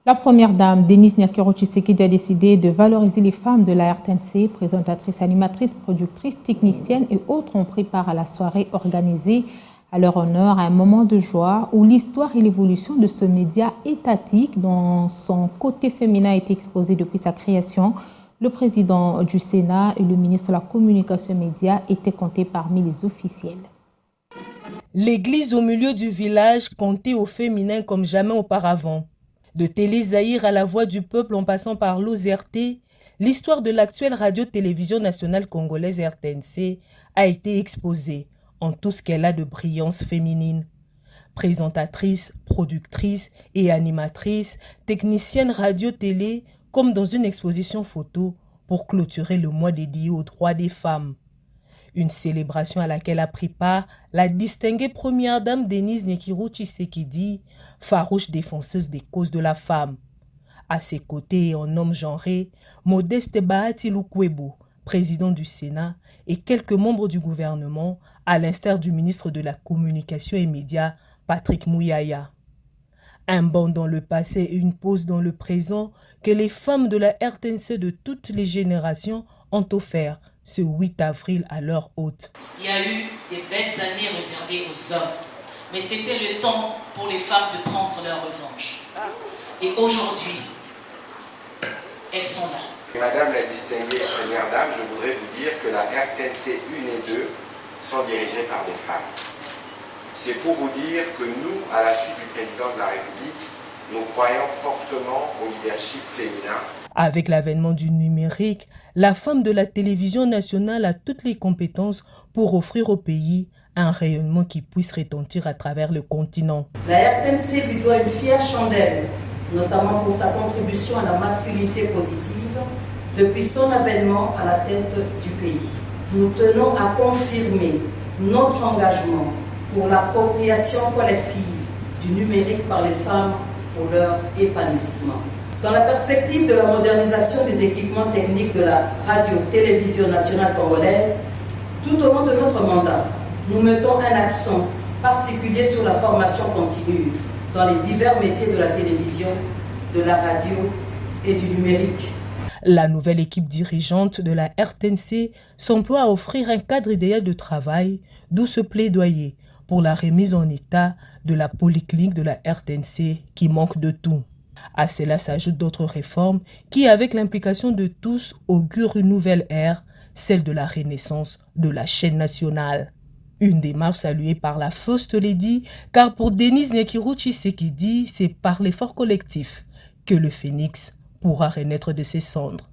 La première dame, Denise Nyakiro Tshisekedi, a décidé de valoriser les femmes de la RTNC. Présentatrices, animatrices, productrices, techniciennes et autres ont pris part à la soirée organisée à leur honneur à un moment de joie où l'histoire et l'évolution de ce média étatique dont son côté féminin a été exposé depuis sa création. Le président du Sénat et le ministre de la Communication et Médias étaient comptés parmi les officiels. L'église au milieu du village comptait au féminin comme jamais auparavant. De Télé Zahir à la Voix du Peuple en passant par l'OZRT, l'histoire de l'actuelle radio-télévision nationale congolaise RTNC a été exposée en tout ce qu'elle a de brillance féminine. Présentatrice, productrice et animatrice, technicienne radio-télé, comme dans une exposition photo pour clôturer le mois dédié aux droits des femmes. Une célébration à laquelle a pris part la distinguée première dame Denise Nyakiro Tshisekedi, farouche défenseuse des causes de la femme. À ses côtés, en homme genré, Modeste Bahati Lukwebo, président du Sénat, et quelques membres du gouvernement, à l'instar du ministre de la Communication et Médias, Patrick Mouyaya. Un bond dans le passé et une pause dans le présent que les femmes de la RTNC de toutes les générations ont offert ce 8 avril à leur hôte. Il y a eu des belles années réservées aux hommes, mais c'était le temps pour les femmes de prendre leur revanche. Et aujourd'hui, elles sont là. Madame la distinguée première dame, je voudrais vous dire que la RTNC 1 et 2 sont dirigées par des femmes. C'est pour vous dire que nous, à la suite du président de la République, nous croyons fortement au leadership féminin. Avec l'avènement du numérique, la femme de la télévision nationale a toutes les compétences pour offrir au pays un rayonnement qui puisse retentir à travers le continent. La RTNC lui doit une fière chandelle, notamment pour sa contribution à la masculinité positive depuis son avènement à la tête du pays. Nous tenons à confirmer notre engagement pour l'appropriation collective du numérique par les femmes pour leur épanouissement. Dans la perspective de la modernisation des équipements techniques de la radio-télévision nationale congolaise, tout au long de notre mandat, nous mettons un accent particulier sur la formation continue dans les divers métiers de la télévision, de la radio et du numérique. La nouvelle équipe dirigeante de la RTNC s'emploie à offrir un cadre idéal de travail, d'où ce plaidoyer pour la remise en état de la polyclinique de la RTNC qui manque de tout. À cela s'ajoutent d'autres réformes qui, avec l'implication de tous, augurent une nouvelle ère, celle de la renaissance de la chaîne nationale. Une démarche saluée par la First Lady, car pour Denise Nyakiro Tshisekedi, c'est par l'effort collectif que le phénix pourra renaître de ses cendres.